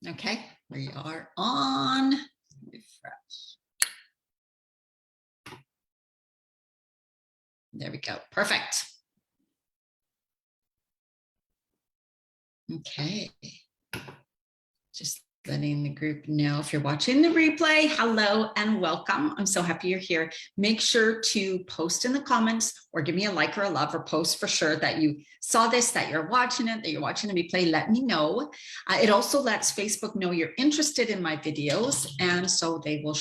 Okay, we are on. Refresh. There we go. Perfect. Okay. Just letting the group know if you're watching the replay, hello and welcome. I'm so happy you're here. Make sure to post in the comments or give me a like or a love or post for sure that you saw this, that you're watching it, that you're watching the replay. Let me know. It also lets Facebook know you're interested in my videos, and so it will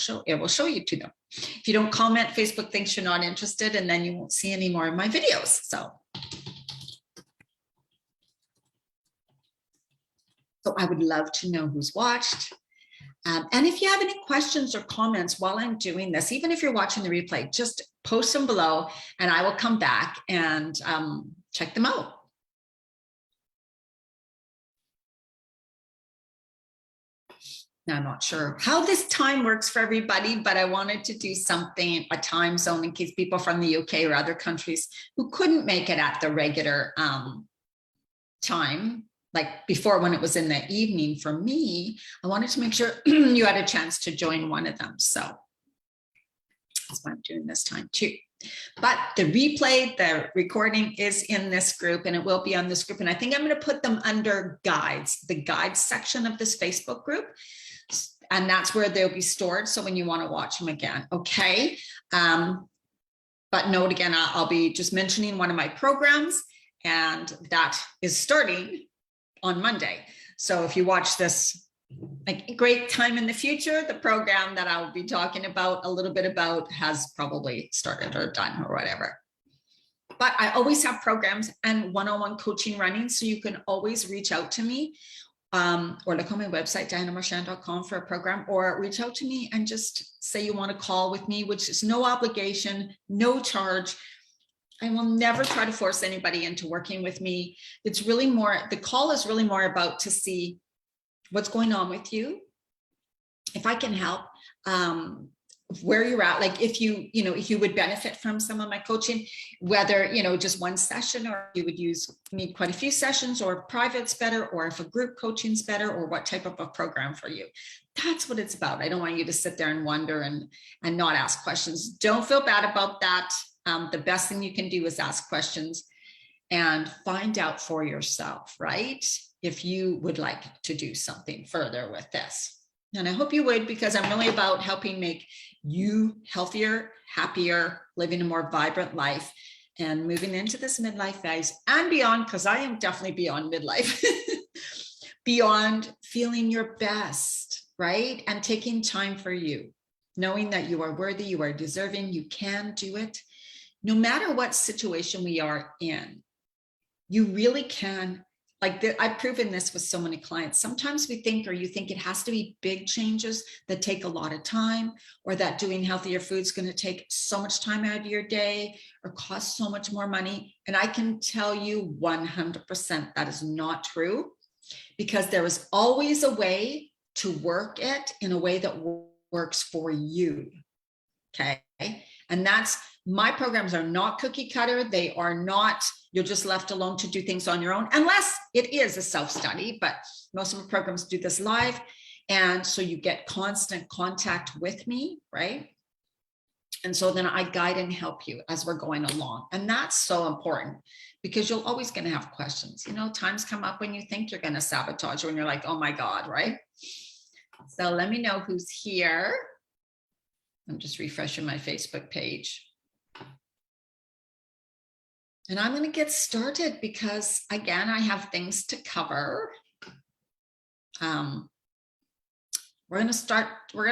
show you to them. If you don't comment, Facebook thinks you're not interested, and then you won't see any more of my videos. So I would love to know who's watched. And if you have any questions or comments while I'm doing this, even if you're watching the replay, just post them below and I will come back and check them out. Now, I'm not sure how this time works for everybody, but I wanted to do something, a time zone, in case people from the UK or other countries who couldn't make it at the regular time, like before when it was in the evening for me, I wanted to make sure you had a chance to join one of them. So that's why I'm doing this time too. But the replay, the recording is in this group and it will be on this group. And I think I'm going to put them under guides, the guides section of this Facebook group. And that's where they'll be stored. So when you want to watch them again, okay. But note again, I'll be just mentioning one of my programs, and that is starting on Monday. So if you watch this like a great time in the future, the program that I'll be talking about a little bit about has probably started or done or whatever. But I always have programs and one-on-one coaching running, so you can always reach out to me or look on my website, dianamarchand.com, for a program, or reach out to me and just say you want to call with me, which is no obligation, no charge. I will never try to force anybody into working with me. It's really more, the call is really more about to see what's going on with you, if I can help, where you're at, like if you would benefit from some of my coaching, whether, just one session, or you would need quite a few sessions, or private's better, or if a group coaching's better, or what type of a program for you. That's what it's about. I don't want you to sit there and wonder and not ask questions. Don't feel bad about that. The best thing you can do is ask questions and find out for yourself, right? If you would like to do something further with this. And I hope you would, because I'm really about helping make you healthier, happier, living a more vibrant life, and moving into this midlife phase and beyond, because I am definitely beyond midlife, beyond feeling your best, right? And taking time for you, knowing that you are worthy, you are deserving, you can do it. No matter what situation we are in, you really can. Like I've proven this with so many clients. Sometimes we think, or you think it has to be big changes that take a lot of time, or that doing healthier food is going to take so much time out of your day or cost so much more money. And I can tell you 100% that is not true, because there is always a way to work it in a way that works for you. Okay. And that's, my programs are not cookie cutter. They are not, you're just left alone to do things on your own, unless it is a self-study, but most of my programs do this live. And so you get constant contact with me, right? And so then I guide and help you as we're going along. And that's so important, because you're always going to have questions. Times come up when you think you're going to sabotage, when you're like, oh my God, right? So let me know who's here. I'm just refreshing my Facebook page. And I'm going to get started because, again, I have things to cover. We're going to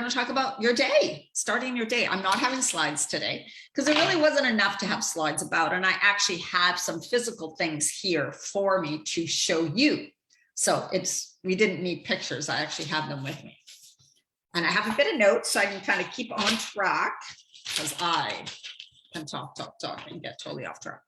talk about your day, starting your day. I'm not having slides today because there really wasn't enough to have slides about. And I actually have some physical things here for me to show you. So we didn't need pictures. I actually have them with me. And I have a bit of notes so I can kind of keep on track, because I can talk and get totally off track.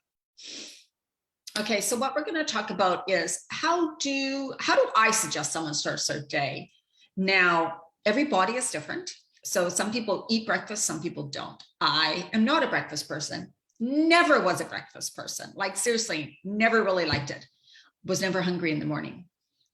Okay, so what we're going to talk about is how do I suggest someone starts their day? Now, every body is different. So some people eat breakfast, some people don't. I am not a breakfast person, never was a breakfast person. Like seriously, never really liked it. Was never hungry in the morning.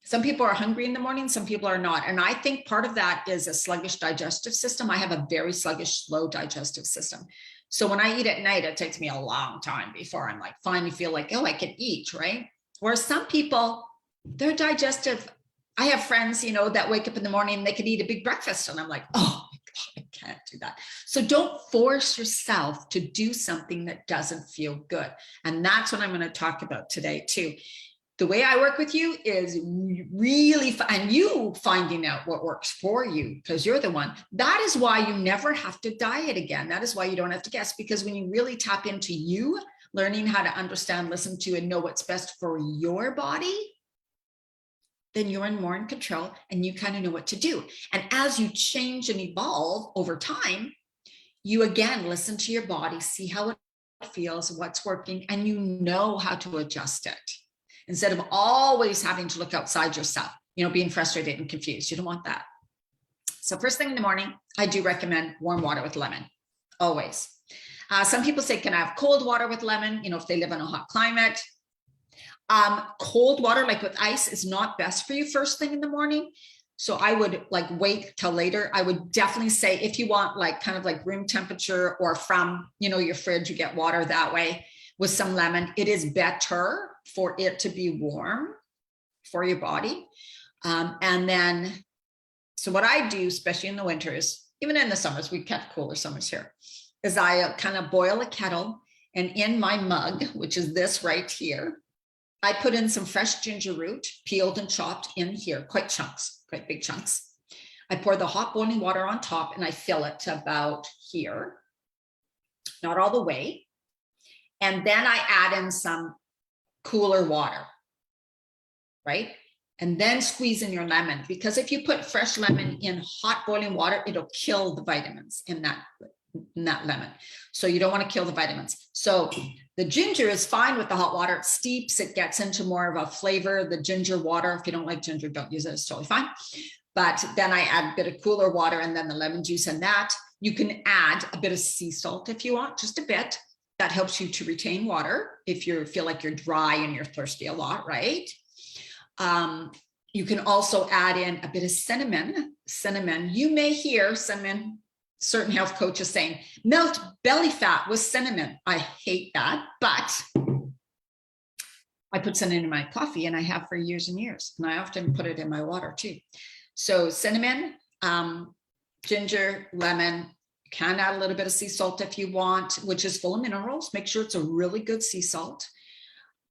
Some people are hungry in the morning, some people are not. And I think part of that is a sluggish digestive system. I have a very sluggish, slow digestive system. So when I eat at night, it takes me a long time before I'm like, finally feel like, oh, I can eat, right? Whereas some people, their digestive, I have friends, you know, that wake up in the morning and they could eat a big breakfast. And I'm like, oh my God, I can't do that. So don't force yourself to do something that doesn't feel good. And that's what I'm going to talk about today too. The way I work with you is really, and you finding out what works for you, because you're the one. That is why you never have to diet again. That is why you don't have to guess, because when you really tap into you, learning how to understand, listen to, and know what's best for your body, then you're more in control and you kind of know what to do. And as you change and evolve over time, you again, listen to your body, see how it feels, what's working, and you know how to adjust it. Instead of always having to look outside yourself, you know, being frustrated and confused. You don't want that. So first thing in the morning, I do recommend warm water with lemon, always. Some people say, can I have cold water with lemon? You know, if they live in a hot climate. Cold water, like with ice, is not best for you first thing in the morning. So I would like wait till later. I would definitely say if you want like kind of like room temperature or from, you know, your fridge, you get water that way with some lemon. It is better for it to be warm for your body. And then, so what I do, especially in the winters, even in the summers, we have cooler summers here, is I kind of boil a kettle, and in my mug, which is this right here, I put in some fresh ginger root, peeled and chopped in here, quite big chunks. I pour the hot boiling water on top and I fill it to about here, not all the way. And then I add in some cooler water, right? And then squeeze in your lemon, because if you put fresh lemon in hot boiling water, it'll kill the vitamins in that lemon. So you don't want to kill the vitamins. So the ginger is fine with the hot water. It steeps, it gets into more of a flavor. The ginger water, if you don't like ginger, don't use it. It's totally fine. But then I add a bit of cooler water and then the lemon juice in that. You can add a bit of sea salt if you want, just a bit. That helps you to retain water if you feel like you're dry and you're thirsty a lot, right? You can also add in a bit of cinnamon. You may hear cinnamon, certain health coaches saying, melt belly fat with cinnamon. I hate that, but I put cinnamon in my coffee and I have for years and years. And I often put it in my water too. So cinnamon, ginger, lemon. You can add a little bit of sea salt if you want, which is full of minerals. Make sure it's a really good sea salt,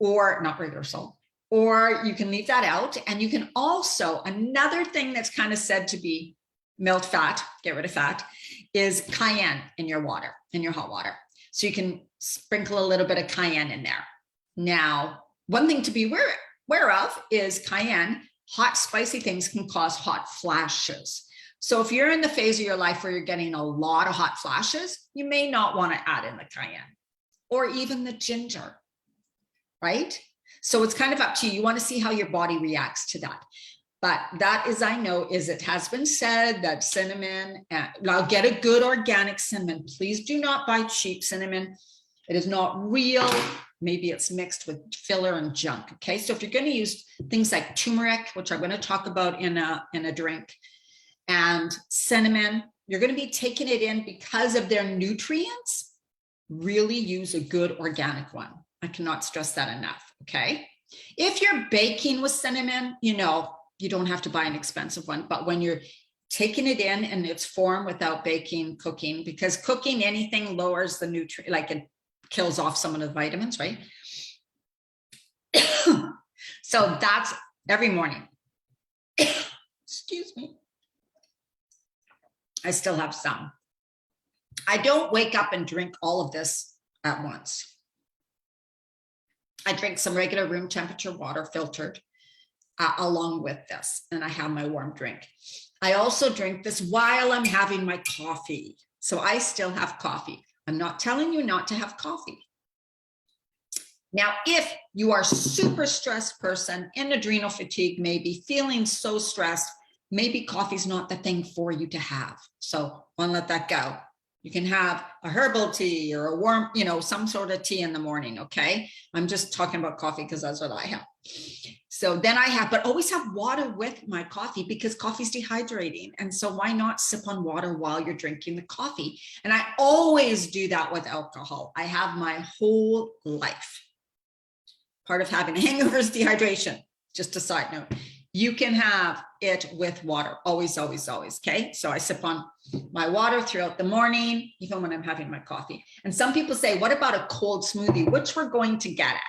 or not regular salt, or you can leave that out. And you can also, another thing that's kind of said to be melt fat, get rid of fat, is cayenne in your water, in your hot water. So you can sprinkle a little bit of cayenne in there. Now, one thing to be aware of is cayenne, hot, spicy things can cause hot flashes. So if you're in the phase of your life where you're getting a lot of hot flashes, you may not want to add in the cayenne or even the ginger, right? So it's kind of up to you. You want to see how your body reacts to that. But that is, I know, is it has been said that cinnamon, now get a good organic cinnamon. Please do not buy cheap cinnamon. It is not real. Maybe it's mixed with filler and junk. Okay. So if you're going to use things like turmeric, which I'm going to talk about in a drink, and cinnamon, you're going to be taking it in because of their nutrients. Really use a good organic one. I cannot stress that enough. Okay. If you're baking with cinnamon, you know, you don't have to buy an expensive one, but when you're taking it in its form without baking, cooking, because cooking anything lowers the nutrient, like it kills off some of the vitamins, right? So that's every morning. Excuse me. I still have some. I don't wake up and drink all of this at once. I drink some regular room temperature water, filtered, along with this, and I have my warm drink. I also drink this while I'm having my coffee. So I still have coffee. I'm not telling you not to have coffee. Now, if you are a super stressed person, in adrenal fatigue, maybe feeling so stressed, maybe coffee's not the thing for you to have. So don't let that go. You can have a herbal tea or a warm, you know, some sort of tea in the morning. Okay. I'm just talking about coffee because that's what I have. So then but always have water with my coffee because coffee's dehydrating. And so why not sip on water while you're drinking the coffee? And I always do that with alcohol. I have my whole life. Part of having a hangover is dehydration. Just a side note. You can have it with water, always, always, always, okay? So I sip on my water throughout the morning, even when I'm having my coffee. And some people say, what about a cold smoothie, which we're going to get at?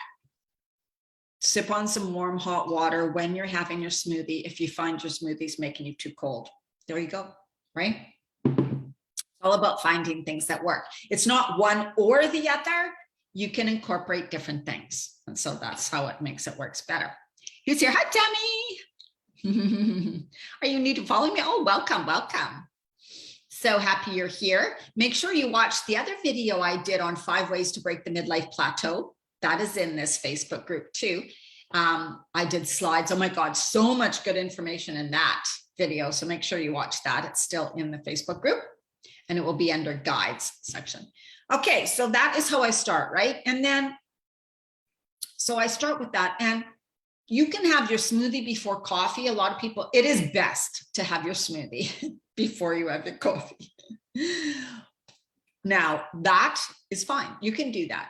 Sip on some warm, hot water when you're having your smoothie if you find your smoothie's making you too cold. There you go, right? It's all about finding things that work. It's not one or the other. You can incorporate different things. And so that's how it makes it works better. Who's here? Hi, Tammy. Are you new to follow me? Oh, welcome, welcome. So happy you're here. Make sure you watch the other video I did on 5 ways to break the midlife plateau. That is in this Facebook group too. I did slides. Oh my God, so much good information in that video. So make sure you watch that. It's still in the Facebook group and it will be under guides section. Okay, so that is how I start, right? And then, so I start with that, and you can have your smoothie before coffee. A lot of people, it is best to have your smoothie before you have your coffee. Now, that is fine. You can do that.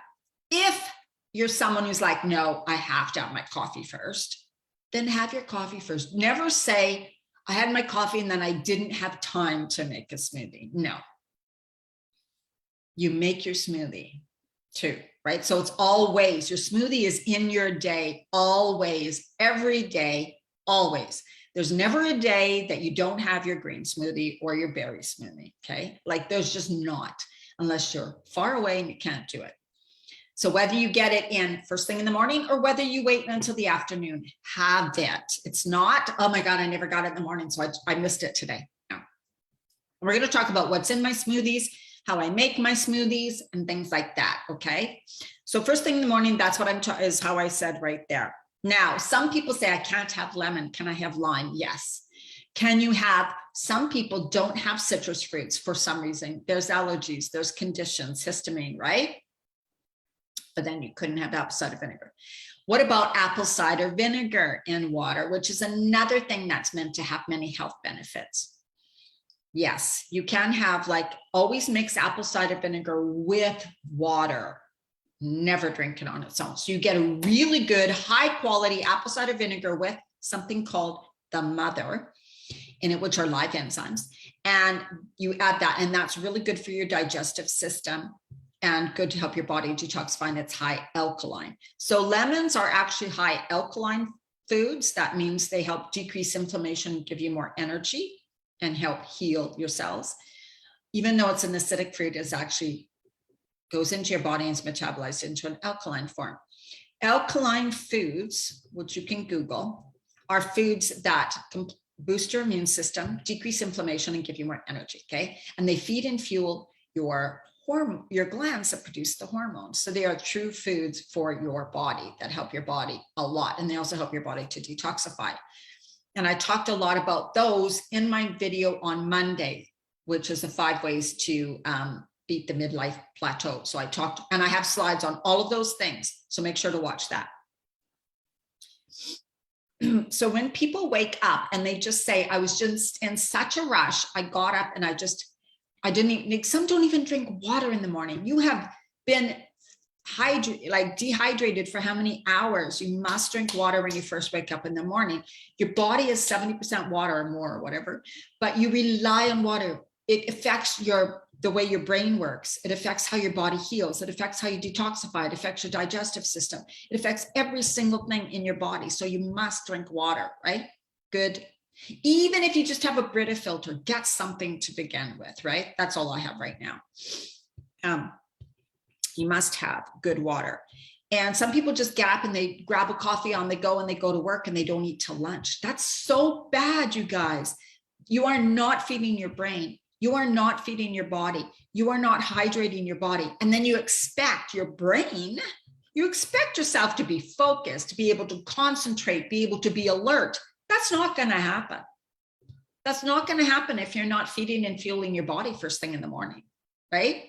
If you're someone who's like, no, I have to have my coffee first, then have your coffee first. Never say, I had my coffee and then I didn't have time to make a smoothie. No. You make your smoothie too, right? So it's always, your smoothie is in your day, always, every day, always. There's never a day that you don't have your green smoothie or your berry smoothie, okay? Like there's just not, unless you're far away and you can't do it. So whether you get it in first thing in the morning or whether you wait until the afternoon, have it. It's not, oh my God, I never got it in the morning, so I missed it today. No. We're going to talk about what's in my smoothies, how I make my smoothies and things like that, okay? So first thing in the morning, that's what is how I said right there. Now, some people say, I can't have lemon. Can I have lime? Yes. Can you have, some people don't have citrus fruits for some reason. There's allergies, there's conditions, histamine, right? But then you couldn't have apple cider vinegar. What about apple cider vinegar in water, which is another thing that's meant to have many health benefits? Yes, you can have, like, always mix apple cider vinegar with water. Never drink it on its own. So you get a really good high quality apple cider vinegar with something called the mother in it, which are live enzymes. And you add that, and that's really good for your digestive system and good to help your body detoxify, and it's high alkaline. So lemons are actually high alkaline foods. That means they help decrease inflammation, give you more energy, and help heal your cells. Even though it's an acidic fruit, it actually goes into your body and is metabolized into an alkaline form. Alkaline foods, which you can Google, are foods that boost your immune system, decrease inflammation, and give you more energy, okay? And they feed and fuel your glands that produce the hormones. So they are true foods for your body that help your body a lot. And they also help your body to detoxify. And I talked a lot about those in my video on Monday, which is the 5 ways to beat the midlife plateau. So I talked, and I have slides on all of those things. So make sure to watch that. So when people wake up and they just say, I was just in such a rush, I got up and I didn't even, some don't even drink water in the morning. You have been dehydrated for how many hours? You must drink water when you first wake up in the morning. Your body is 70% water or more or whatever, but you rely on water. It affects the way your brain works. It affects how your body heals. It affects how you detoxify. It affects your digestive system. It affects every single thing in your body. So you must drink water, right? Good. Even if you just have a Brita filter, get something to begin with, right? That's all I have right now. You must have good water. And some people just get up and they grab a coffee on the go and they go to work and they don't eat till lunch. That's so bad, you guys. You are not feeding your brain. You are not feeding your body. You are not hydrating your body. And then you expect your brain, you expect yourself to be focused, to be able to concentrate, be able to be alert. That's not going to happen. That's not going to happen if you're not feeding and fueling your body first thing in the morning, right?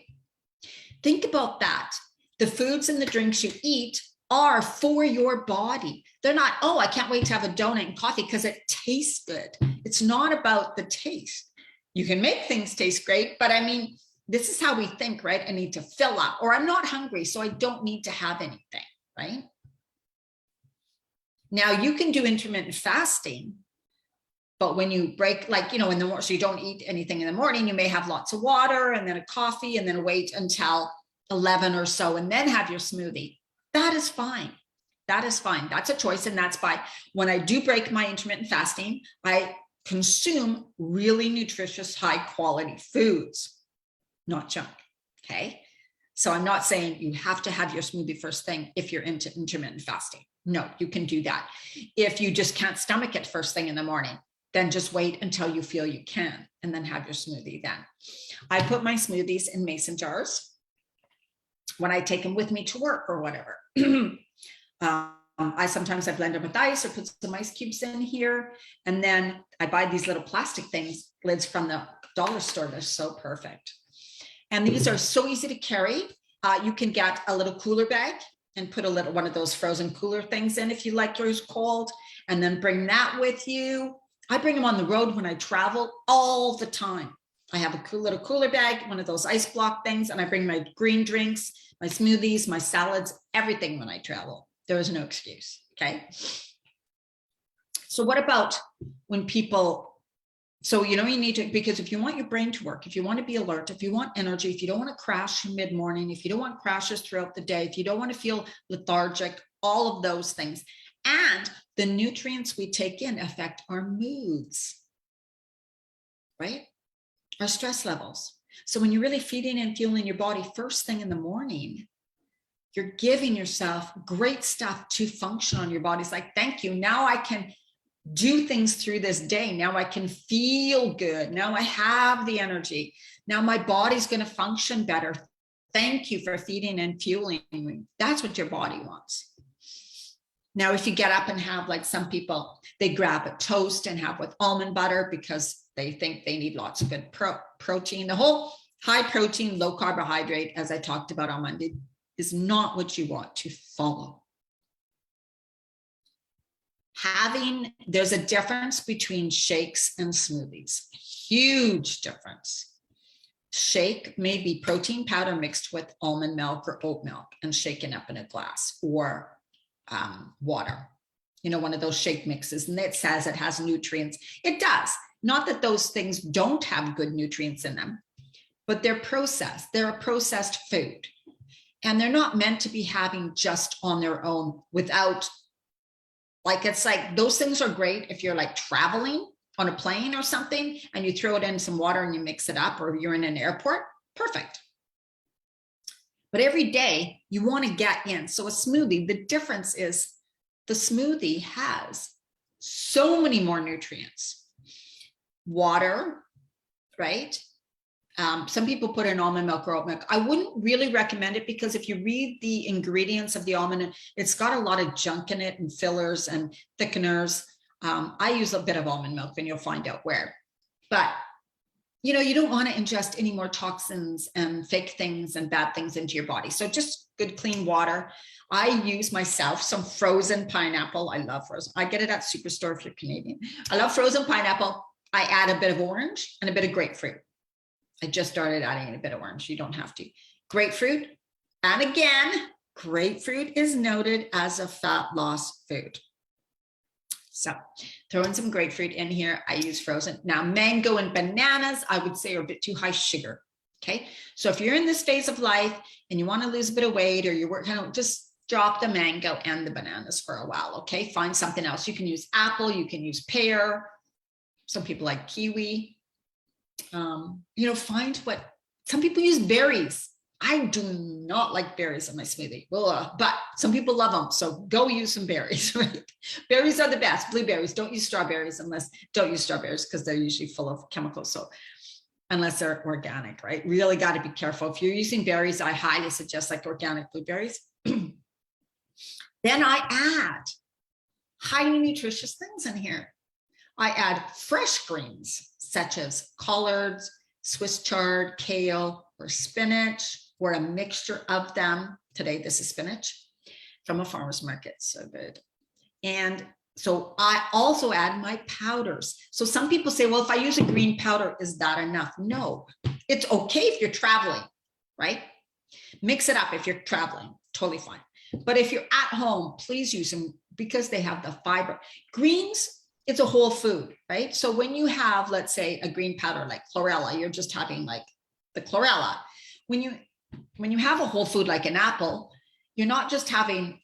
Think about that. The foods and the drinks you eat are for your body. They're not, oh, I can't wait to have a donut and coffee because it tastes good. It's not about the taste. You can make things taste great, but I mean, this is how we think, right? I need to fill up, or I'm not hungry, so I don't need to have anything, right? Now you can do intermittent fasting, but when you break, like, in the morning, so you don't eat anything in the morning, you may have lots of water and then a coffee and then wait until 11 or so and then have your smoothie. That is fine. That is fine. That's a choice. And that's by when I do break my intermittent fasting, I consume really nutritious, high quality foods, not junk. Okay. So I'm not saying you have to have your smoothie first thing if you're into intermittent fasting. No, you can do that. If you just can't stomach it first thing in the morning, then just wait until you feel you can and then have your smoothie then. I put my smoothies in mason jars when I take them with me to work or whatever. I blend them with ice or put some ice cubes in here. And then I buy these little plastic things, lids from the dollar store. They're so perfect. And these are so easy to carry. You can get a little cooler bag and put one of those frozen cooler things in if you like yours cold, and then bring that with you. I bring them on the road when I travel all the time. I have a little cooler bag, one of those ice block things, and I bring my green drinks, my smoothies, my salads, everything when I travel. There is no excuse, okay? So what about when people, so you need to, because if you want your brain to work, if you want to be alert, if you want energy, if you don't want to crash mid-morning, if you don't want crashes throughout the day, if you don't want to feel lethargic, all of those things, and the nutrients we take in affect our moods, right? Our stress levels. So when you're really feeding and fueling your body first thing in the morning, you're giving yourself great stuff to function on your body. It's like, thank you. Now I can do things through this day. Now I can feel good. Now I have the energy. Now my body's going to function better. Thank you for feeding and fueling me. That's what your body wants. Now, if you get up and have, like some people, they grab a toast and have with almond butter because they think they need lots of good protein. The whole high protein, low carbohydrate, as I talked about on Monday, is not what you want to follow. There's a difference between shakes and smoothies, huge difference. Shake may be protein powder mixed with almond milk or oat milk and shaken up in a glass, or water, one of those shake mixes, and it says it has nutrients. It does. Not that those things don't have good nutrients in them, but they're processed. They're a processed food. And they're not meant to be having just on their own without, it's like those things are great if you're like traveling on a plane or something and you throw it in some water and you mix it up, or you're in an airport, perfect. But every day you want to get in. So a smoothie, the difference is the smoothie has so many more nutrients. Water, right? Some people put in almond milk or oat milk. I wouldn't really recommend it because if you read the ingredients of the almond, it's got a lot of junk in it and fillers and thickeners. I use a bit of almond milk and you'll find out where. But, you don't want to ingest any more toxins and fake things and bad things into your body. So just good, clean water. I use myself some frozen pineapple. I love frozen. I get it at Superstore if you're Canadian. I love frozen pineapple. I add a bit of orange and a bit of grapefruit. I just started adding a bit of orange. You don't have to. Grapefruit. And again, grapefruit is noted as a fat loss food. So throwing some grapefruit in here. I use frozen. Now, mango and bananas, I would say, are a bit too high sugar. Okay. So if you're in this phase of life and you want to lose a bit of weight, or you're working out, just drop the mango and the bananas for a while. Okay. Find something else. You can use apple. You can use pear. Some people like kiwi. Find what some people use. Berries. I do not like berries in my smoothie, but some people love them. So go use some berries, right? Berries are the best. Blueberries. Don't use strawberries because they're usually full of chemicals. So unless they're organic, right? Really got to be careful. If you're using berries, I highly suggest like organic blueberries. Then I add highly nutritious things in here. I add fresh greens such as collards, Swiss chard, kale, or spinach, or a mixture of them. Today, this is spinach. from a farmer's market. So good. And so I also add my powders. So some people say, well, if I use a green powder, is that enough? No, it's okay if you're traveling, right? Mix it up if you're traveling, totally fine. But if you're at home, please use them because they have the fiber. Greens, it's a whole food, right? So when you have, let's say, a green powder like chlorella, you're just having like the chlorella. When you have a whole food like an apple, you're not just having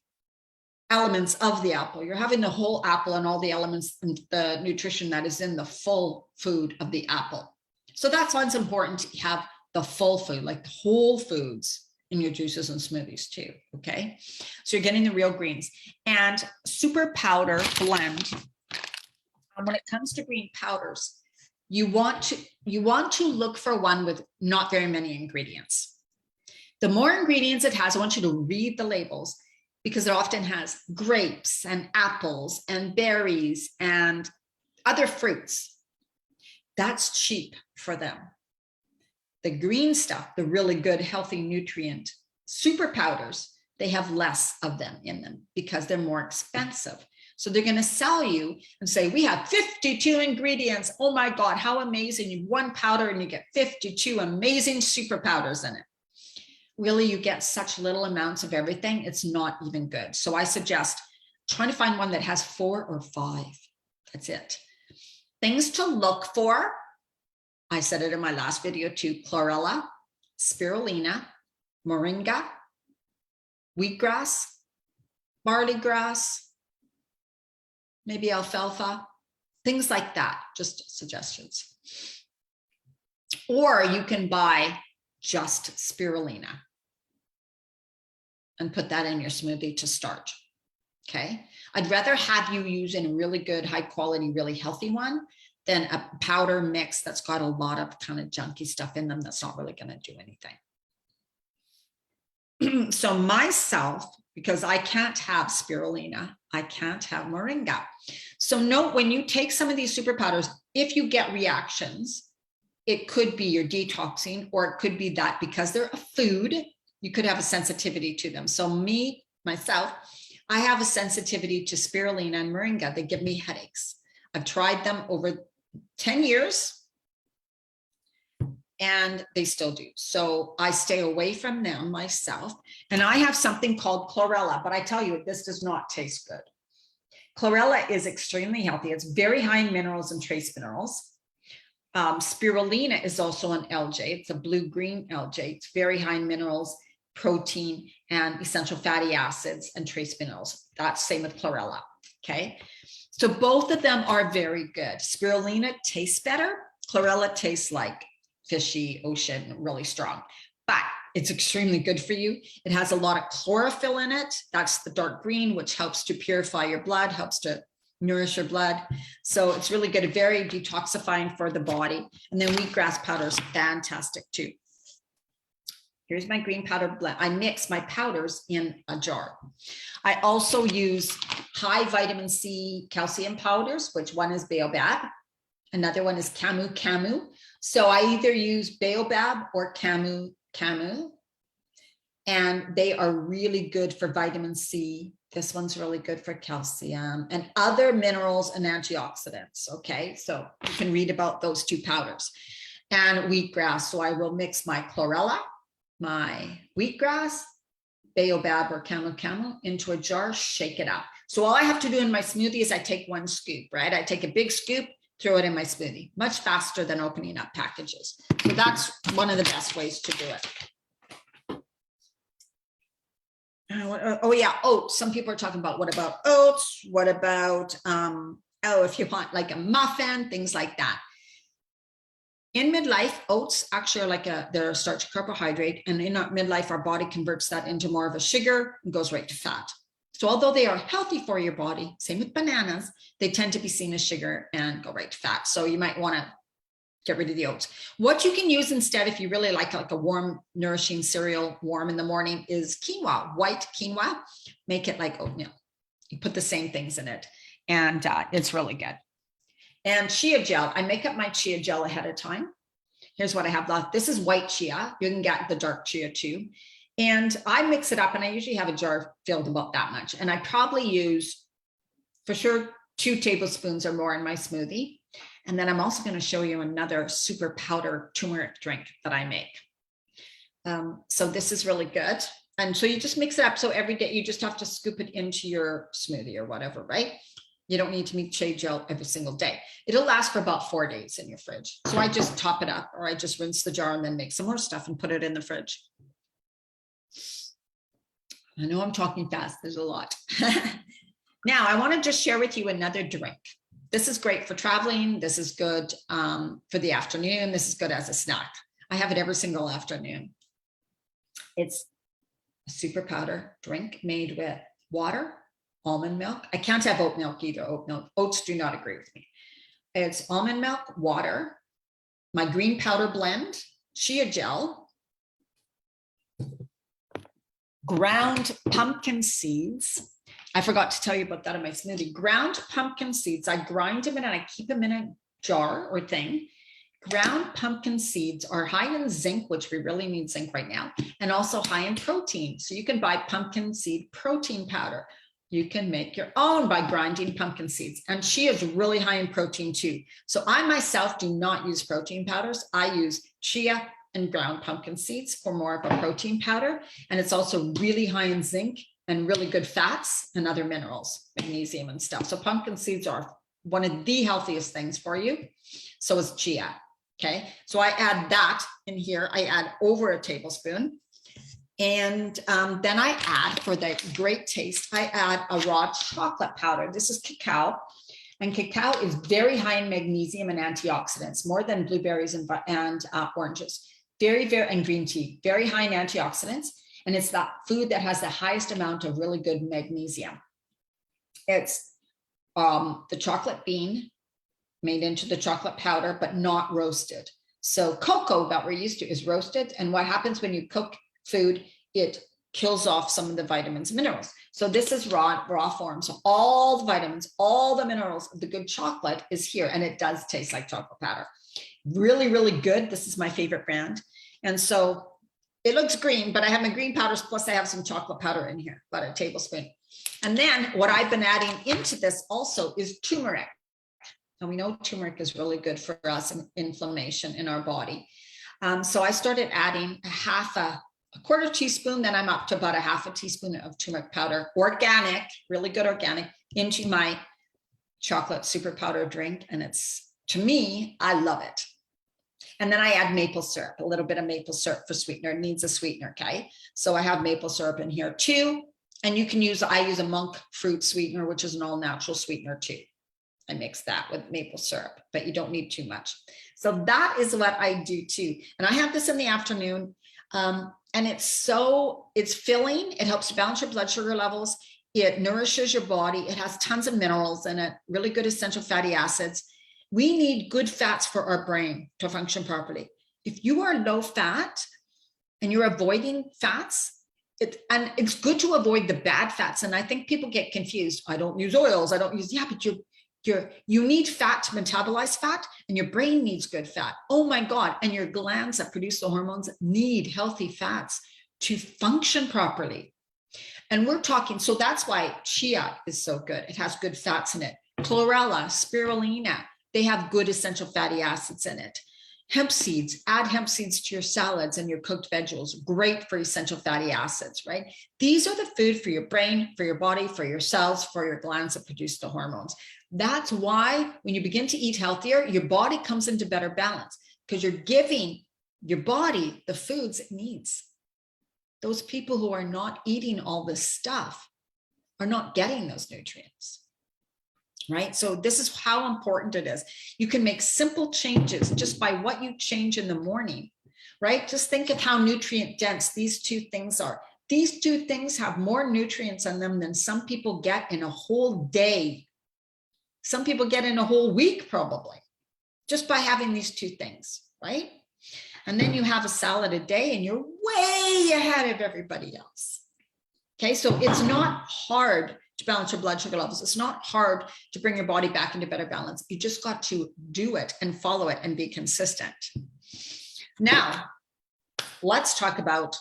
elements of the apple, you're having the whole apple and all the elements and the nutrition that is in the full food of the apple. So that's why it's important to have the full food, like the whole foods in your juices and smoothies too, okay? So you're getting the real greens. And super powder blend, and when it comes to green powders, you want to look for one with not very many ingredients. The more ingredients it has, I want you to read the labels, because it often has grapes and apples and berries and other fruits. That's cheap for them. The green stuff, the really good, healthy nutrient super powders, they have less of them in them because they're more expensive. So they're going to sell you and say, we have 52 ingredients. Oh my God, how amazing. You have one powder and you get 52 amazing super powders in it. Really, you get such little amounts of everything. It's not even good. So I suggest trying to find one that has 4 or 5. That's it. Things to look for. I said it in my last video too. Chlorella, spirulina, moringa, wheatgrass, barley grass, maybe alfalfa, things like that. Just suggestions. Or you can buy just spirulina and put that in your smoothie to start. Okay. I'd rather have you using a really good, high quality, really healthy one than a powder mix that's got a lot of kind of junky stuff in them that's not really going to do anything. So myself, because I can't have spirulina, I can't have moringa. So note when you take some of these super powders, if you get reactions, it could be you're detoxing, or it could be that because they're a food, you could have a sensitivity to them. So myself, I have a sensitivity to spirulina and moringa. They give me headaches. I've tried them over 10 years and they still do. So I stay away from them myself. And I have something called chlorella, but I tell you, this does not taste good. Chlorella is extremely healthy. It's very high in minerals and trace minerals. Spirulina is also an algae. It's a blue-green algae. It's very high in minerals, protein, and essential fatty acids and trace minerals. That's same with chlorella, okay? So both of them are very good. Spirulina tastes better. Chlorella tastes like fishy, ocean, really strong, but it's extremely good for you. It has a lot of chlorophyll in it. That's the dark green, which helps to purify your blood, helps to nourish your blood. So it's really good, very detoxifying for the body. And then wheatgrass powder is fantastic too. Here's my green powder blend. I mix my powders in a jar. I also use high vitamin C calcium powders, which one is baobab. Another one is camu. So I either use baobab or camu, and they are really good for vitamin C. This one's really good for calcium and other minerals and antioxidants. Okay, so you can read about those 2 powders. And wheatgrass. So I will mix my chlorella, my wheatgrass, baobab or camu into a jar, shake it up. So all I have to do in my smoothie is I take 1 scoop, right? I take a big scoop, throw it in my smoothie, much faster than opening up packages. So that's one of the best ways to do it. Oh yeah, oats. Some people are talking about, what about oats? What about, if you want like a muffin, things like that. In midlife, oats actually are like they're a starch carbohydrate, and in our midlife, our body converts that into more of a sugar and goes right to fat. So although they are healthy for your body, same with bananas, they tend to be seen as sugar and go right to fat. So you might want to get rid of the oats. What you can use instead, if you really like a warm, nourishing cereal, warm in the morning, is quinoa, white quinoa. Make it like oatmeal. You put the same things in it, and it's really good. And Chia Gel, I make up my Chia Gel ahead of time. Here's what I have left. This is white chia. You can get the dark chia too. And I mix it up, and I usually have a jar filled about that much. And I probably use, for sure, 2 tablespoons or more in my smoothie. And then I'm also going to show you another super powder turmeric drink that I make. So this is really good. And so you just mix it up. So every day you just have to scoop it into your smoothie or whatever, right? You don't need to make Chia Gel every single day. It'll last for about 4 days in your fridge. So I just top it up, or I just rinse the jar and then make some more stuff and put it in the fridge. I know I'm talking fast. There's a lot. Now I want to just share with you another drink. This is great for traveling. This is good for the afternoon. This is good as a snack. I have it every single afternoon. It's a super powder drink made with water, almond milk. I can't have oat milk either. Oats do not agree with me. It's almond milk, water, my green powder blend, Chia Gel, ground pumpkin seeds. I forgot to tell you about that in my smoothie. Ground pumpkin seeds. I grind them and I keep them in a jar or thing. Ground pumpkin seeds are high in zinc, which we really need zinc right now, and also high in protein. So you can buy pumpkin seed protein powder. You can make your own by grinding pumpkin seeds. And chia is really high in protein too. So I myself do not use protein powders. I use chia and ground pumpkin seeds for more of a protein powder. And it's also really high in zinc and really good fats and other minerals, magnesium and stuff. So pumpkin seeds are one of the healthiest things for you. So is chia. Okay, so I add that in here. I add over a tablespoon. And then I add, for the great taste, I add a raw chocolate powder. This is cacao. And cacao is very high in magnesium and antioxidants, more than blueberries and oranges. Very, and green tea, very high in antioxidants. And it's that food that has the highest amount of really good magnesium. It's the chocolate bean made into the chocolate powder, but not roasted. So cocoa that we're used to is roasted. And what happens when you cook food, it kills off some of the vitamins and minerals. So this is raw form. So all the vitamins, all the minerals of the good chocolate is here. And it does taste like chocolate powder. Really, really good. This is my favorite brand. And so it looks green, but I have my green powders, plus I have some chocolate powder in here, about a tablespoon. And then what I've been adding into this also is turmeric. And we know turmeric is really good for us in inflammation in our body. So I started adding a quarter teaspoon, then I'm up to about a half a teaspoon of turmeric powder, organic, really good organic, into my chocolate super powder drink. And it's, to me, I love it. And then I add maple syrup, a little bit of maple syrup for sweetener. It needs a sweetener, okay? So I have maple syrup in here too. And you can use, I use a monk fruit sweetener, which is an all natural sweetener too. I mix that with maple syrup, but you don't need too much. So that is what I do too. And I have this in the afternoon. And it's filling. It helps to balance your blood sugar levels. It nourishes your body. It has tons of minerals in it, really good essential fatty acids. We need good fats for our brain to function properly. If you are low fat and you're avoiding fats, and it's good to avoid the bad fats. And I think people get confused. I don't use oils. I don't use, yeah, but you need fat to metabolize fat, and your brain needs good fat. Oh my God. And your glands that produce the hormones need healthy fats to function properly. And we're talking, so that's why chia is so good. It has good fats in it. Chlorella, spirulina, they have good essential fatty acids in it. Hemp seeds, add hemp seeds to your salads and your cooked vegetables. Great for essential fatty acids, right? These are the food for your brain, for your body, for your cells, for your glands that produce the hormones. That's why when you begin to eat healthier, your body comes into better balance, because you're giving your body the foods it needs. Those people who are not eating all this stuff are not getting those nutrients. Right? So this is how important it is. You can make simple changes just by what you change in the morning, right? Just think of how nutrient dense these two things are. These two things have more nutrients in them than some people get in a whole day. Some people get in a whole week, probably, just by having these two things, right? And then you have a salad a day and you're way ahead of everybody else. Okay, so it's not hard to balance your blood sugar levels. It's not hard to bring your body back into better balance. You just got to do it and follow it and be consistent. Now, let's talk about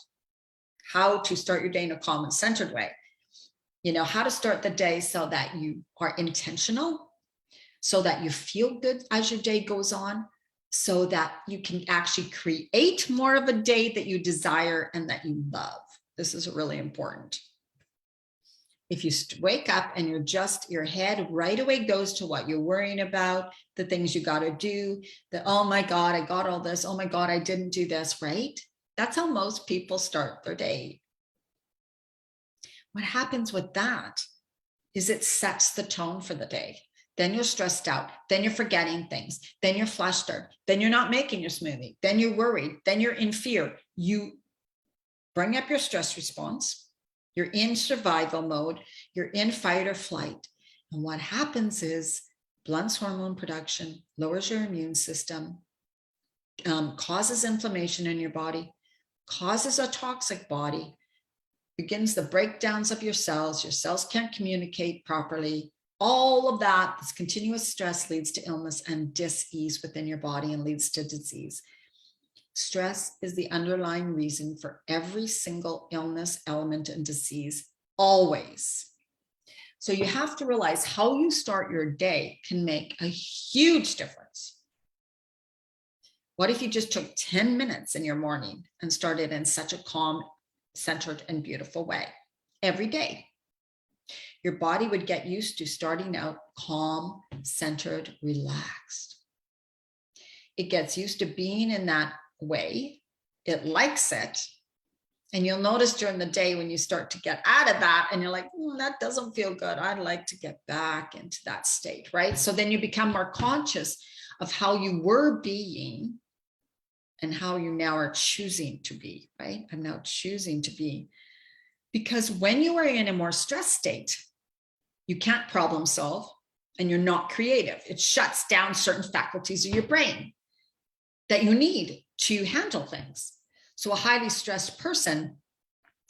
how to start your day in a calm and centered way. You know, how to start the day so that you are intentional, so that you feel good as your day goes on, so that you can actually create more of a day that you desire and that you love. This is really important. If you wake up and your head right away goes to what you're worrying about, the things you got to do, oh my God, I got all this. Oh my God, I didn't do this, right? That's how most people start their day. What happens with that is it sets the tone for the day. Then you're stressed out. Then you're forgetting things. Then you're flustered. Then you're not making your smoothie. Then you're worried. Then you're in fear. You bring up your stress response. You're in survival mode. You're in fight or flight. And what happens is blunts hormone production, lowers your immune system, causes inflammation in your body, causes a toxic body, begins the breakdowns of your cells. Your cells can't communicate properly. All of that, this continuous stress leads to illness and dis-ease within your body and leads to disease. Stress is the underlying reason for every single illness, element, and disease, always. So you have to realize how you start your day can make a huge difference. What if you just took 10 minutes in your morning and started in such a calm, centered, and beautiful way every day? Your body would get used to starting out calm, centered, relaxed. It gets used to being in that way. It likes it. And you'll notice during the day when you start to get out of that and you're like, that doesn't feel good. I'd like to get back into that state, right? So then you become more conscious of how you were being and how you now are choosing to be, right? I'm now choosing to be. Because when you are in a more stressed state, you can't problem solve and you're not creative. It shuts down certain faculties of your brain that you need to handle things. So a highly stressed person,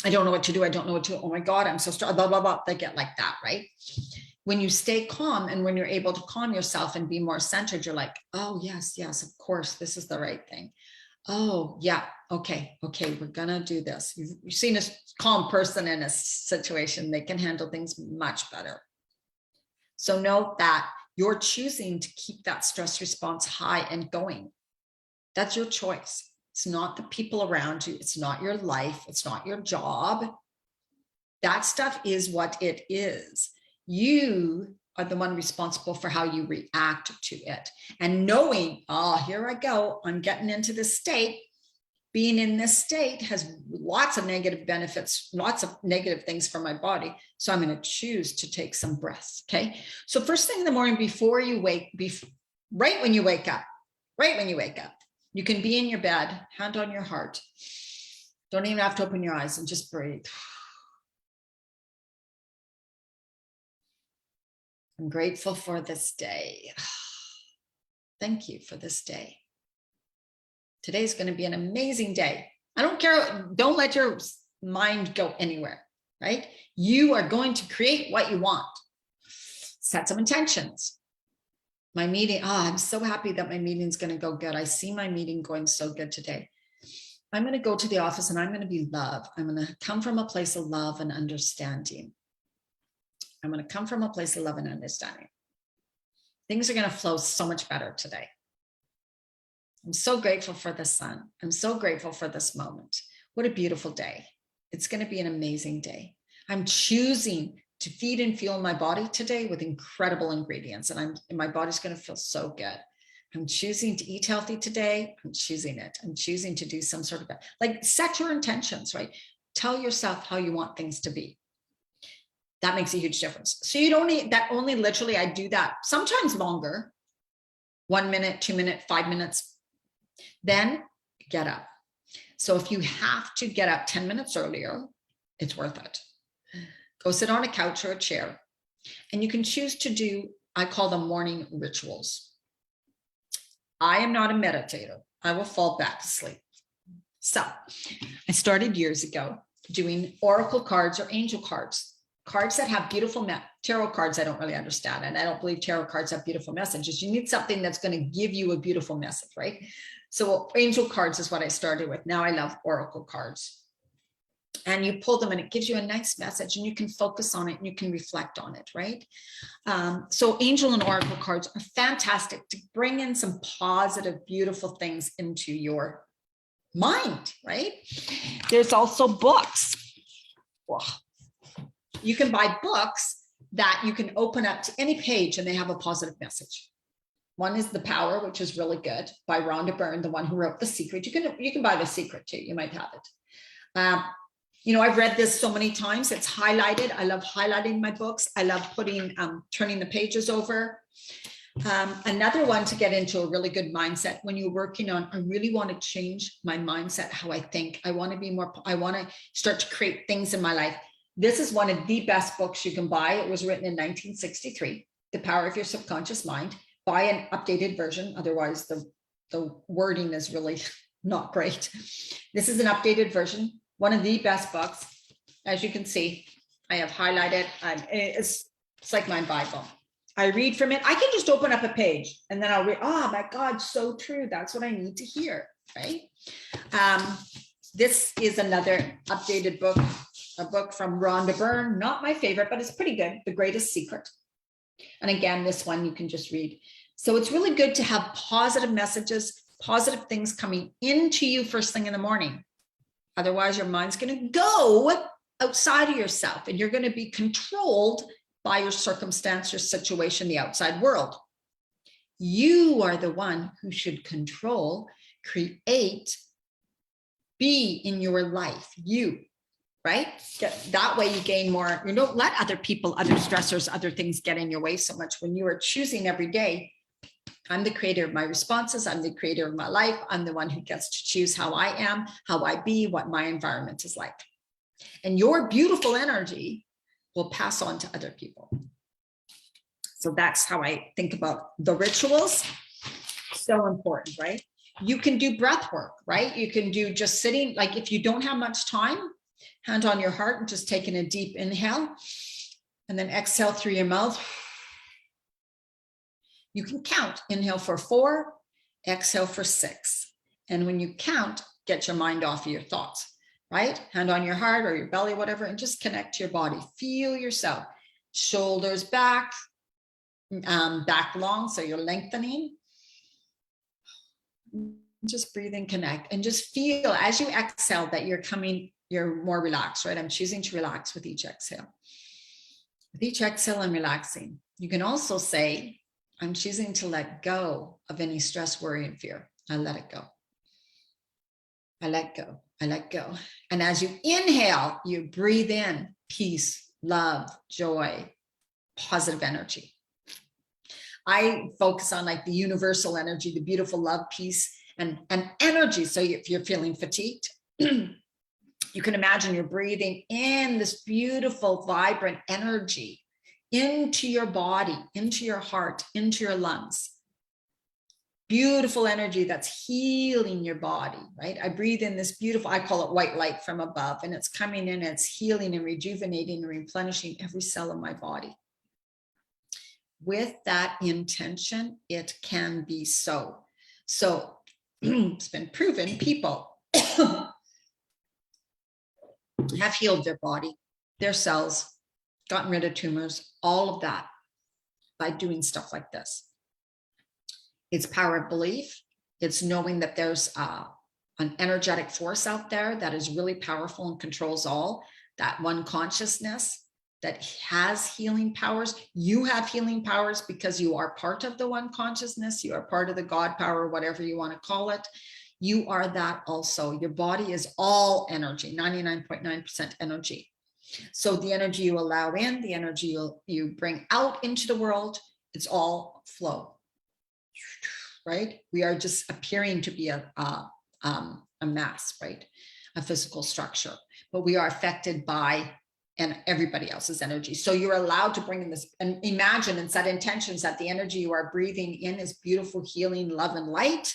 I don't know what to do. I don't know what to do. Oh my God, I'm so stressed, blah, blah, blah. They get like that, right? When you stay calm and when you're able to calm yourself and be more centered, you're like, oh, yes, yes, of course, this is the right thing. Oh, yeah, okay, we're gonna do this. You've seen a calm person in a situation, they can handle things much better. So note that you're choosing to keep that stress response high and going. That's your choice. It's not the people around you. It's not your life. It's not your job. That stuff is what it is. You are the one responsible for how you react to it. And knowing, oh, here I go, I'm getting into this state. Being in this state has lots of negative benefits, lots of negative things for my body. So I'm going to choose to take some breaths. Okay. So first thing in the morning, before you wake, right when you wake up, you can be in your bed, hand on your heart. Don't even have to open your eyes and just breathe. I'm grateful for this day. Thank you for this day. Today's going to be an amazing day. I don't care. Don't let your mind go anywhere, right? You are going to create what you want. Set some intentions. My meeting, I'm so happy that my meeting's going to go good. I see my meeting going so good today. I'm going to go to the office and I'm going to be love. I'm going to come from a place of love and understanding. I'm going to come from a place of love and understanding. Things are going to flow so much better today. I'm so grateful for the sun. I'm so grateful for this moment. What a beautiful day. It's going to be an amazing day. I'm choosing to feed and fuel my body today with incredible ingredients. And my body's going to feel so good. I'm choosing to eat healthy today. I'm choosing it. I'm choosing to do some sort of, like, set your intentions, right? Tell yourself how you want things to be. That makes a huge difference. So you don't need that, only literally, I do that sometimes longer, 1 minute, 2 minutes, 5 minutes, then get up. So if you have to get up 10 minutes earlier, it's worth it. Go sit on a couch or a chair, and you can choose to do, I call them morning rituals. I am not a meditator. I will fall back to sleep. So I started years ago doing oracle cards or angel cards, cards that have beautiful, tarot cards I don't really understand. And I don't believe tarot cards have beautiful messages. You need something that's going to give you a beautiful message, right? So angel cards is what I started with. Now I love oracle cards. and you pull them and it gives you a nice message and you can focus on it and you can reflect on it, right? So angel and oracle cards are fantastic to bring in some positive, beautiful things into your mind, right? There's also books. Wow. You can buy books that you can open up to any page and they have a positive message. One is The Power, which is really good, by Rhonda Byrne, the one who wrote The Secret. You can buy The Secret too. You might have it. You know, I've read this so many times. It's highlighted. I love highlighting my books. I love turning the pages over. Another one to get into a really good mindset when you're working on, I really want to change my mindset, how I think. I want to start to create things in my life. This is one of the best books you can buy. It was written in 1963, The Power of Your Subconscious Mind. Buy an updated version. Otherwise, the wording is really not great. This is an updated version. One of the best books. As you can see, I have highlighted. It's like my Bible. I read from it. I can just open up a page and then I'll read. Oh my God, so true. That's what I need to hear, right? This is another updated book, a book from Rhonda Byrne. Not my favorite, but it's pretty good. The Greatest Secret. And again, this one you can just read. So it's really good to have positive messages, positive things coming into you first thing in the morning. Otherwise, your mind's going to go outside of yourself and you're going to be controlled by your circumstance, your situation, the outside world. You are the one who should control, create, be in your life, you, right? That way you gain more. You don't let other people, other stressors, other things get in your way so much. When you are choosing every day, I'm the creator of my responses. I'm the creator of my life. I'm the one who gets to choose how I am, how I be, what my environment is like. And your beautiful energy will pass on to other people. So that's how I think about the rituals. So important, right? You can do breath work, right? You can do just sitting, like if you don't have much time, hand on your heart and just taking a deep inhale and then exhale through your mouth. You can count, inhale for 4, exhale for 6. And when you count, get your mind off of your thoughts, right? Hand on your heart or your belly, whatever, and just connect to your body. Feel yourself. Shoulders back, back long, so you're lengthening. Just breathe and connect and just feel as you exhale that you're more relaxed, right? I'm choosing to relax with each exhale. With each exhale, I'm relaxing. You can also say, I'm choosing to let go of any stress, worry, and fear. I let it go. I let go. I let go. And as you inhale, you breathe in peace, love, joy, positive energy. I focus on like the universal energy, the beautiful love, peace, and energy. So if you're feeling fatigued, you can imagine you're breathing in this beautiful, vibrant energy into your body, into your heart, into your lungs. Beautiful energy that's healing your body, right? I breathe in this beautiful, I call it white light from above, and it's coming in, it's healing and rejuvenating and replenishing every cell of my body. With that intention, it can be so. So it's been proven people have healed their body, their cells, gotten rid of tumors, all of that by doing stuff like this. It's power of belief. It's knowing that there's an energetic force out there that is really powerful and controls all, that one consciousness that has healing powers. You have healing powers because you are part of the one consciousness. You are part of the God power, whatever you want to call it. You are that also. Your body is all energy, 99.9% energy. So the energy you allow in, the energy you bring out into the world, it's all flow, right? We are just appearing to be a mass, right? A physical structure, but we are affected by everybody else's energy. So you're allowed to bring in this and imagine and set intentions that the energy you are breathing in is beautiful, healing, love, and light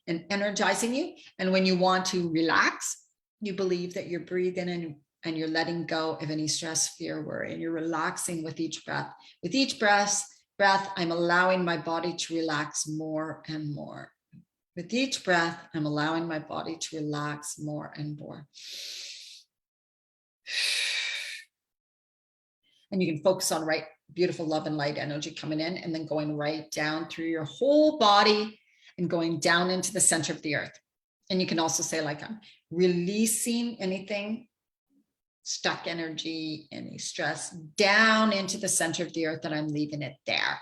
and energizing you. And when you want to relax, you believe that you're breathing in and you're letting go of any stress, fear, worry, and you're relaxing with each breath. With each breath, I'm allowing my body to relax more and more. With each breath, I'm allowing my body to relax more and more. And you can focus on beautiful love and light energy coming in and then going right down through your whole body and going down into the center of the earth. And you can also say, like, I'm releasing anything, stuck energy, any stress down into the center of the earth, and I'm leaving it there.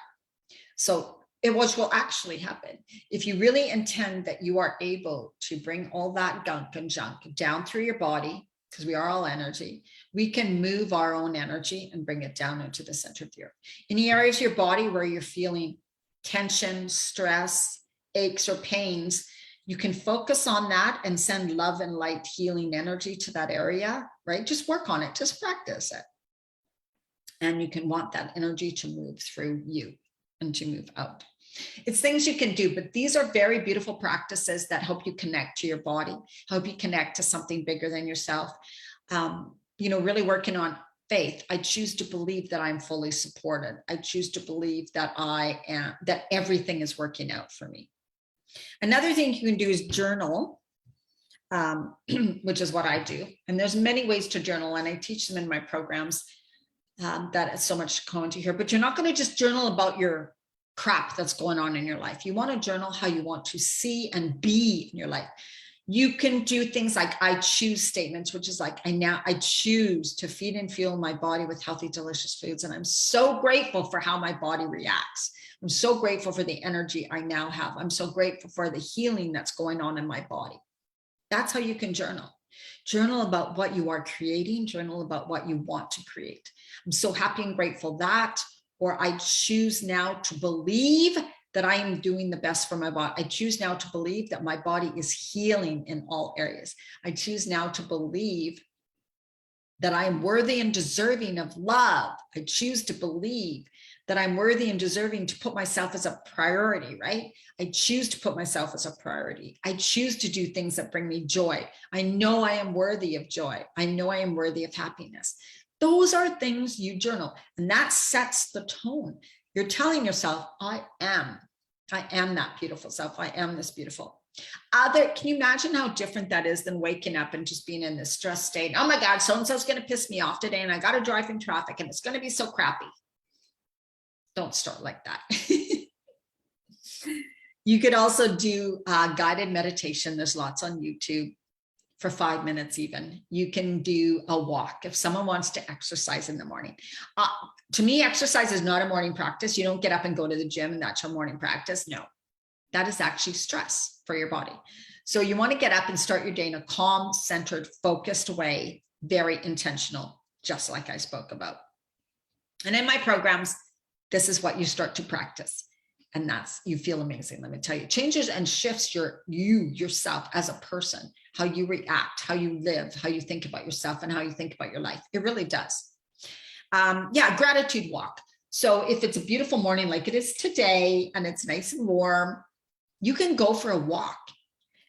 So which will actually happen if you really intend that you are able to bring all that gunk and junk down through your body, because we are all energy. We can move our own energy and bring it down into the center of the earth. Any areas of your body where you're feeling tension, stress, aches, or pains, you can focus on that and send love and light healing energy to that area, right? Just work on it, just practice it. And you can want that energy to move through you and to move out. It's things you can do, but these are very beautiful practices that help you connect to your body, help you connect to something bigger than yourself. Really working on faith. I choose to believe that I'm fully supported. I choose to believe that that everything is working out for me. Another thing you can do is journal, which is what I do. And there's many ways to journal, and I teach them in my programs. That is so much to go into here, but you're not going to just journal about your crap that's going on in your life. You want to journal how you want to see and be in your life. You can do things like I choose statements, which is like, I choose to feed and fuel my body with healthy, delicious foods. And I'm so grateful for how my body reacts. I'm so grateful for the energy I now have. I'm so grateful for the healing that's going on in my body. That's how you can journal. Journal about what you are creating, journal about what you want to create. I'm so happy and grateful that, or I choose now to believe that I am doing the best for my body. I choose now to believe that my body is healing in all areas. I choose now to believe that I am worthy and deserving of love. I choose to believe that I'm worthy and deserving to put myself as a priority, right? I choose to put myself as a priority. I choose to do things that bring me joy. I know I am worthy of joy. I know I am worthy of happiness. Those are things you journal, and that sets the tone. You're telling yourself, I am that beautiful self. I am this beautiful. Can you imagine how different that is than waking up and just being in this stress state? Oh my God, so-and-so's going to piss me off today, and I got to drive in traffic, and it's going to be so crappy. Don't start like that. You could also do guided meditation. There's lots on YouTube for 5 minutes even. You can do a walk if someone wants to exercise in the morning. To me, exercise is not a morning practice. You don't get up and go to the gym and that's your morning practice. No, that is actually stress for your body. So you want to get up and start your day in a calm, centered, focused way, very intentional, just like I spoke about. And in my programs, this is what you start to practice. And you feel amazing. Let me tell you, changes and shifts yourself as a person, how you react, how you live, how you think about yourself, and how you think about your life. It really does. Gratitude walk. So if it's a beautiful morning like it is today and it's nice and warm, you can go for a walk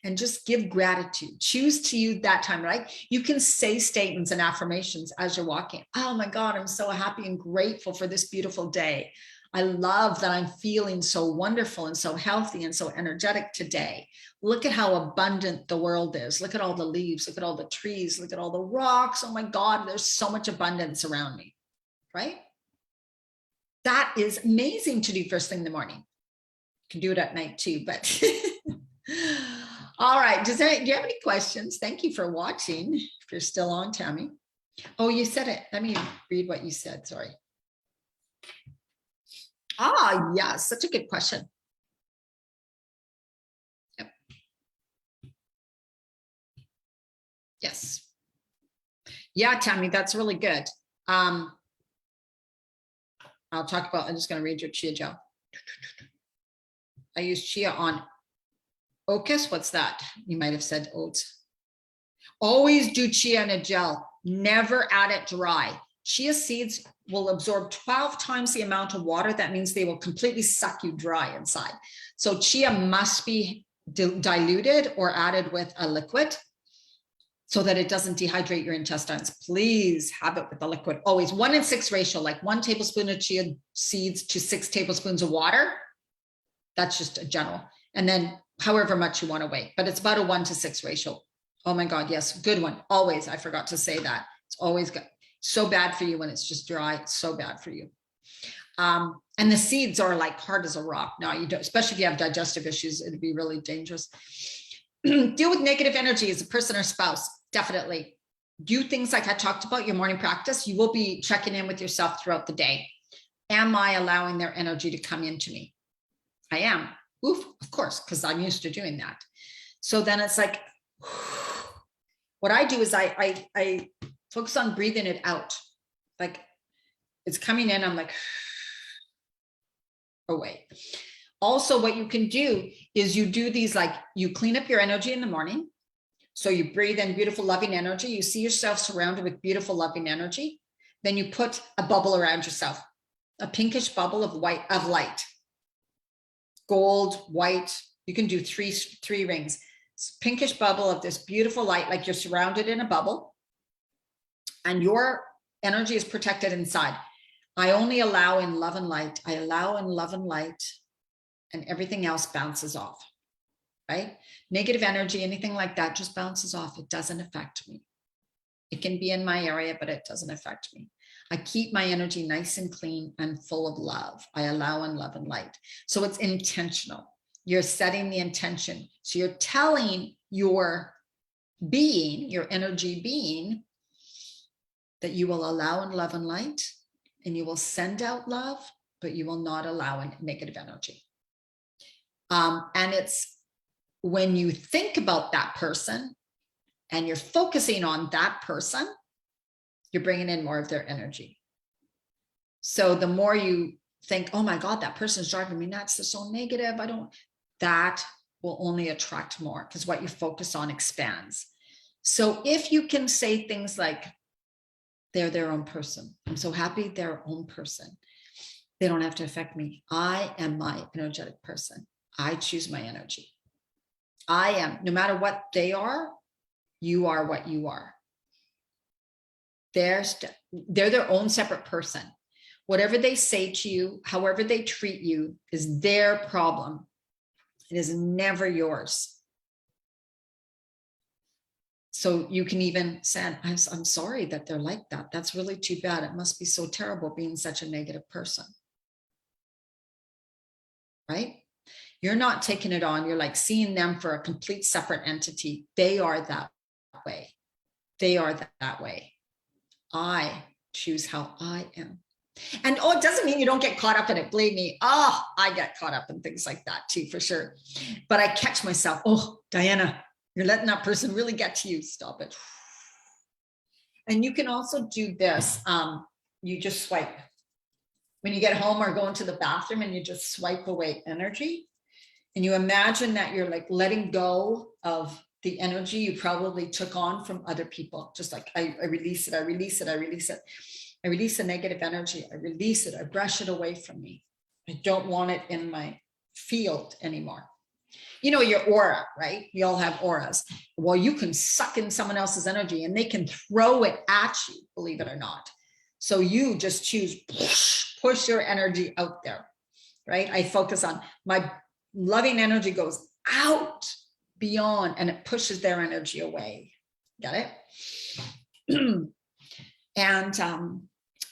and just give gratitude. Choose to use that time, right? You can say statements and affirmations as you're walking. Oh my God, I'm so happy and grateful for this beautiful day. I love that I'm feeling so wonderful and so healthy and so energetic today. Look at how abundant the world is. Look at all the leaves, look at all the trees, look at all the rocks. Oh my God, there's so much abundance around me, right? That is amazing to do first thing in the morning. You can do it at night too, but all right. Do you have any questions? Thank you for watching. If you're still on, Tammy. Oh, you said it. Let me read what you said. Sorry. Yeah, such a good question. Yep. Yes. Yeah, Tammy, that's really good. I'm just going to read your Chia Gel. I use Chia on Ocus. What's that? You might have said oats. Always do Chia in a gel. Never add it dry. Chia seeds will absorb 12 times the amount of water. That means they will completely suck you dry inside. So Chia must be diluted or added with a liquid so that it doesn't dehydrate your intestines. Please have it with the liquid. Always 1:6 ratio, like 1 tablespoon of chia seeds to 6 tablespoons of water. That's just a general. And then however much you want to weigh, but it's about a 1:6 ratio. Oh my God, yes, good one. Always, I forgot to say that. It's always good. So bad for you when it's just dry. It's so bad for you. And the seeds are like hard as a rock. No, you don't, especially if you have digestive issues, it'd be really dangerous. Deal with negative energy as a person or spouse. Definitely. Do things like I talked about, your morning practice. You will be checking in with yourself throughout the day. Am I allowing their energy to come into me? I am. Oof, of course, because I'm used to doing that. So then it's like, what I do is I focus on breathing it out. Like it's coming in, I'm like, away. Also, what you can do is you do these, like you clean up your energy in the morning. So you breathe in beautiful, loving energy. You see yourself surrounded with beautiful, loving energy. Then you put a bubble around yourself, a pinkish bubble of light, gold, white. You can do three rings. Pinkish bubble of this beautiful light, like you're surrounded in a bubble, and your energy is protected inside. I only allow in love and light. I allow in love and light, and everything else bounces off, right? Negative energy, anything like that just bounces off. It doesn't affect me. It can be in my area, but it doesn't affect me. I keep my energy nice and clean and full of love. I allow in love and light. So it's intentional. You're setting the intention. So you're telling your being, your energy being, that you will allow in love and light, and you will send out love, but you will not allow in negative energy. And it's when you think about that person and you're focusing on that person, you're bringing in more of their energy. So the more you think, oh my God, that person's driving me nuts, they're so negative, that will only attract more, because what you focus on expands. So if you can say things like, they're their own person. I'm so happy they're their own person. They don't have to affect me. I am my energetic person. I choose my energy. I am, no matter what they are, you are what you are. They're their own separate person. Whatever they say to you, however they treat you, is their problem. It is never yours. So you can even say, I'm sorry that they're like that. That's really too bad. It must be so terrible being such a negative person. Right? You're not taking it on. You're like seeing them for a complete separate entity. They are that way. They are that way. I choose how I am. And oh, it doesn't mean you don't get caught up in it. Believe me. Oh, I get caught up in things like that too, for sure. But I catch myself. Oh, Diana, you're letting that person really get to you. Stop it. And you can also do this. You just swipe. When you get home or go into the bathroom, and you just swipe away energy. And you imagine that you're like letting go of the energy you probably took on from other people. Just like I release it, I release it, I release it. I release the negative energy. I release it. I brush it away from me. I don't want it in my field anymore. You know, your aura, right? We all have auras. Well, you can suck in someone else's energy and they can throw it at you, believe it or not. So you just choose, push your energy out there, right? I focus on my loving energy goes out beyond, and it pushes their energy away. Got it? And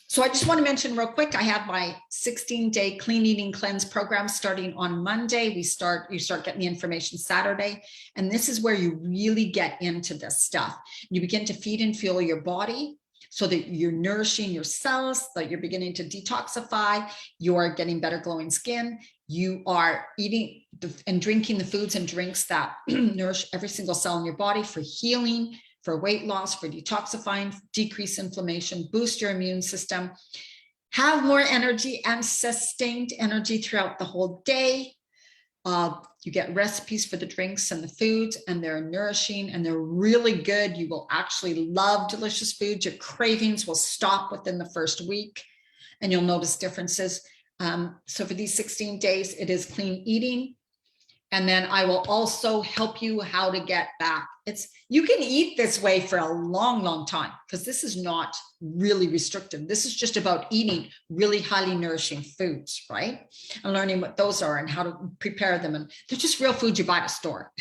so I just want to mention real quick, I have my 16-day clean eating cleanse program starting on Monday. You start getting the information Saturday. And this is where you really get into this stuff. You begin to feed and fuel your body so that you're nourishing your cells, that you're beginning to detoxify, you're getting better glowing skin, you are eating and drinking the foods and drinks that nourish every single cell in your body for healing, for weight loss, for detoxifying, decrease inflammation, boost your immune system, have more energy and sustained energy throughout the whole day. You get recipes for the drinks and the foods, and they're nourishing and they're really good. You will actually love delicious foods. Your cravings will stop within the first week and you'll notice differences. So for these 16 days, it is clean eating. And then I will also help you how to get back. You can eat this way for a long, long time, because this is not really restrictive. This is just about eating really highly nourishing foods, right? And learning what those are and how to prepare them. And they're just real foods you buy at a store.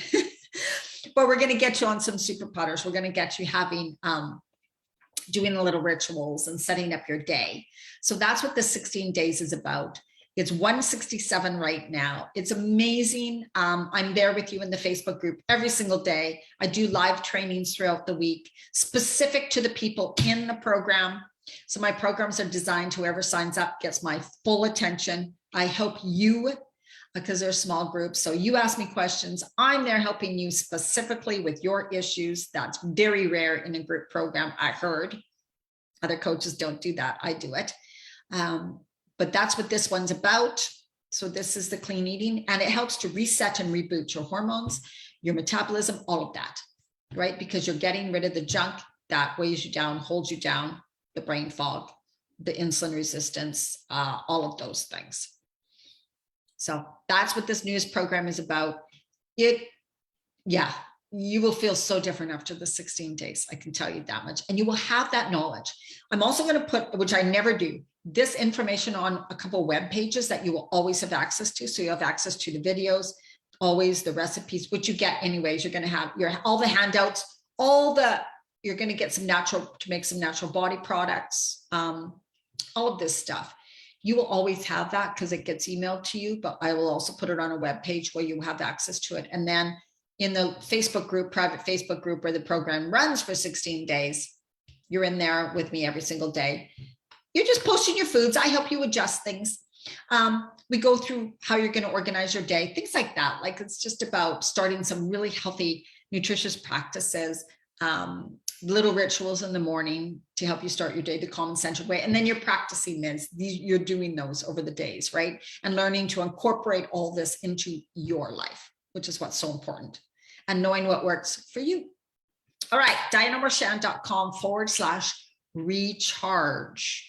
But we're going to get you on some super putters. We're going to get you having doing the little rituals and setting up your day. So that's what the 16 days is about. It's 167 right now. It's amazing. I'm there with you in the Facebook group every single day. I do live trainings throughout the week, specific to the people in the program. So my programs are designed, whoever signs up gets my full attention. I help you because they're small groups. So you ask me questions. I'm there helping you specifically with your issues. That's very rare in a group program. I heard other coaches don't do that. I do it. But that's what this one's about. So this is the clean eating, and it helps to reset and reboot your hormones, your metabolism, all of that, right? Because you're getting rid of the junk that weighs you down, holds you down, the brain fog, the insulin resistance, all of those things. So that's what this news program is about. You will feel so different after the 16 days. I can tell you that much. And you will have that knowledge. I'm also going to put, which I never do, this information on a couple of web pages that you will always have access to. So you have access to the videos, always the recipes, which you get anyways. You're going to have all the handouts, you're going to get to make some natural body products, all of this stuff. You will always have that because it gets emailed to you, but I will also put it on a web page where you have access to it. And then in the Facebook group, private Facebook group where the program runs for 16 days, you're in there with me every single day. You're just posting your foods. I help you adjust things. We go through how you're going to organize your day, things like that. Like it's just about starting some really healthy, nutritious practices, little rituals in the morning to help you start your day the calm and centered way. And then you're practicing this. You're doing those over the days, right? And learning to incorporate all this into your life, which is what's so important. And knowing what works for you. All right, dianamarchand.com/recharge.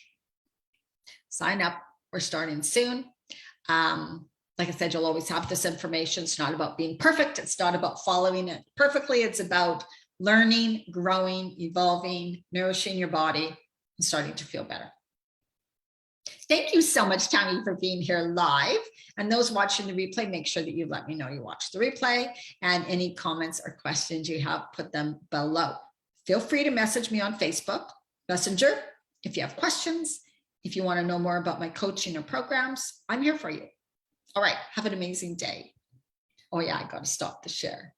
Sign up. We're starting soon. Like I said, you'll always have this information. It's not about being perfect. It's not about following it perfectly. It's about learning, growing, evolving, nourishing your body, and starting to feel better. Thank you so much, Tammy, for being here live. And those watching the replay, make sure that you let me know you watched the replay, and any comments or questions you have, put them below. Feel free to message me on Facebook Messenger if you have questions. If you want to know more about my coaching or programs, I'm here for you. All right, have an amazing day. Oh yeah, I got to stop the share.